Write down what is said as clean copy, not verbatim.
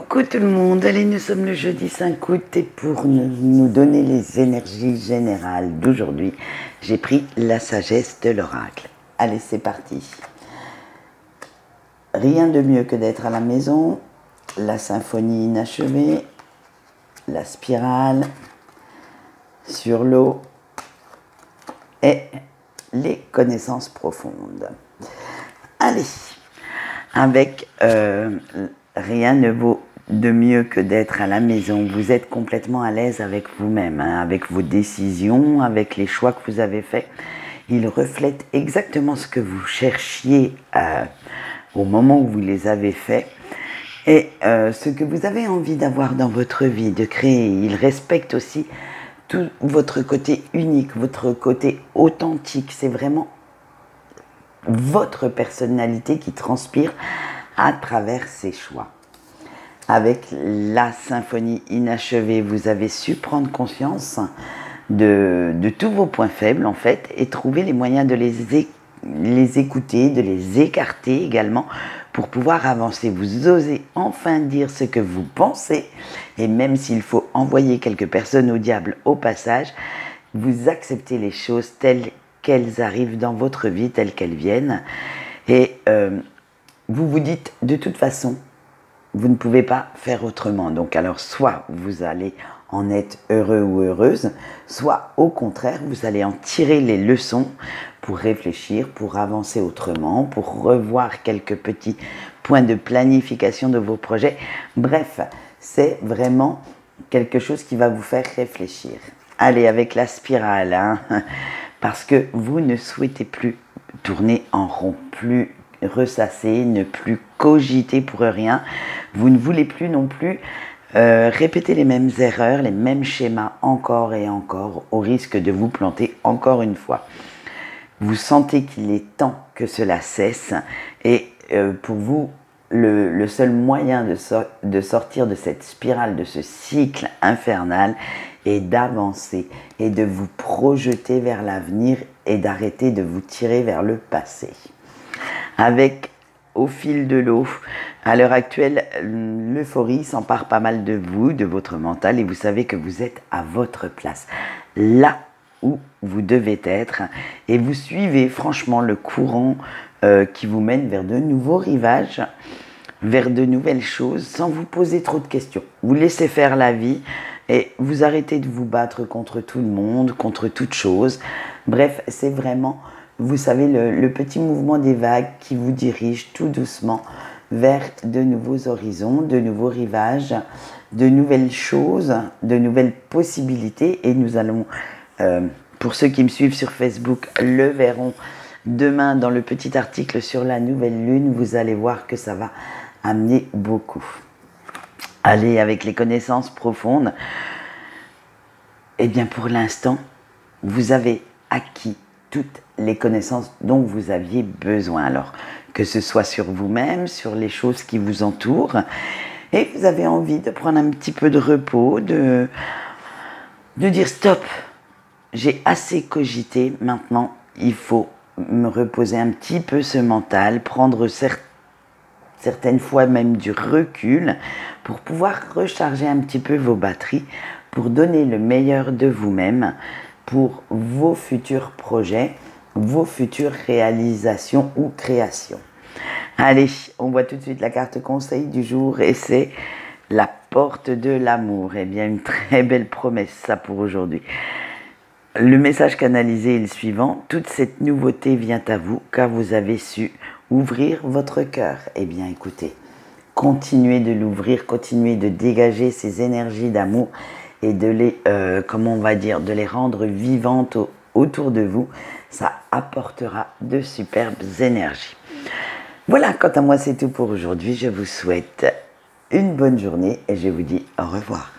Coucou tout le monde, allez, nous sommes le jeudi 5 août et pour nous donner les énergies générales d'aujourd'hui, j'ai pris la sagesse de l'oracle. Allez, c'est parti. Rien de mieux que d'être à la maison, la symphonie inachevée, la spirale, sur l'eau et les connaissances profondes. Allez, avec rien ne vaut de mieux que d'être à la maison. Vous êtes complètement à l'aise avec vous-même, hein, avec vos décisions, avec les choix que vous avez faits. Ils reflètent exactement ce que vous cherchiez au moment où vous les avez faits et ce que vous avez envie d'avoir dans votre vie, de créer. Ils respectent aussi tout votre côté unique, votre côté authentique. C'est vraiment votre personnalité qui transpire à travers ces choix. Avec la symphonie inachevée, vous avez su prendre conscience de tous vos points faibles en fait et trouver les moyens de les écouter, de les écarter également pour pouvoir avancer. Vous osez enfin dire ce que vous pensez et même s'il faut envoyer quelques personnes au diable au passage, vous acceptez les choses telles qu'elles arrivent dans votre vie, telles qu'elles viennent et vous vous dites, de toute façon, vous ne pouvez pas faire autrement. Donc alors, soit vous allez en être heureux ou heureuse, soit au contraire, vous allez en tirer les leçons pour réfléchir, pour avancer autrement, pour revoir quelques petits points de planification de vos projets. Bref, c'est vraiment quelque chose qui va vous faire réfléchir. Allez, avec la spirale, hein, parce que vous ne souhaitez plus tourner en rond, plus ressasser, ne plus cogiter pour rien. Vous ne voulez plus non plus répéter les mêmes erreurs, les mêmes schémas encore et encore, au risque de vous planter encore une fois. Vous sentez qu'il est temps que cela cesse et pour vous, le seul moyen de sortir de cette spirale, de ce cycle infernal est d'avancer et de vous projeter vers l'avenir et d'arrêter de vous tirer vers le passé. Avec, au fil de l'eau, à l'heure actuelle, l'euphorie s'empare pas mal de vous, de votre mental, et vous savez que vous êtes à votre place, là où vous devez être, et vous suivez franchement le courant qui vous mène vers de nouveaux rivages, vers de nouvelles choses, sans vous poser trop de questions. Vous laissez faire la vie, et vous arrêtez de vous battre contre tout le monde, contre toute chose. Bref, c'est vraiment... Vous savez, le petit mouvement des vagues qui vous dirige tout doucement vers de nouveaux horizons, de nouveaux rivages, de nouvelles choses, de nouvelles possibilités. Et nous allons, pour ceux qui me suivent sur Facebook, le verront demain dans le petit article sur la nouvelle lune. Vous allez voir que ça va amener beaucoup. Allez, avec les connaissances profondes, eh bien pour l'instant, vous avez acquis toutes les connaissances dont vous aviez besoin. Alors, que ce soit sur vous-même, sur les choses qui vous entourent, et vous avez envie de prendre un petit peu de repos, de dire stop, j'ai assez cogité, maintenant il faut me reposer un petit peu ce mental, prendre certaines fois même du recul pour pouvoir recharger un petit peu vos batteries, pour donner le meilleur de vous-même, pour vos futurs projets, vos futures réalisations ou créations. Allez, on voit tout de suite la carte conseil du jour et c'est la porte de l'amour. Eh bien, une très belle promesse ça pour aujourd'hui. Le message canalisé est le suivant. Toute cette nouveauté vient à vous car vous avez su ouvrir votre cœur. Eh bien, écoutez, continuez de l'ouvrir, continuez de dégager ces énergies d'amour et de les, comment on va dire, de les rendre vivantes autour de vous, ça apportera de superbes énergies. Voilà, quant à moi, c'est tout pour aujourd'hui. Je vous souhaite une bonne journée et je vous dis au revoir.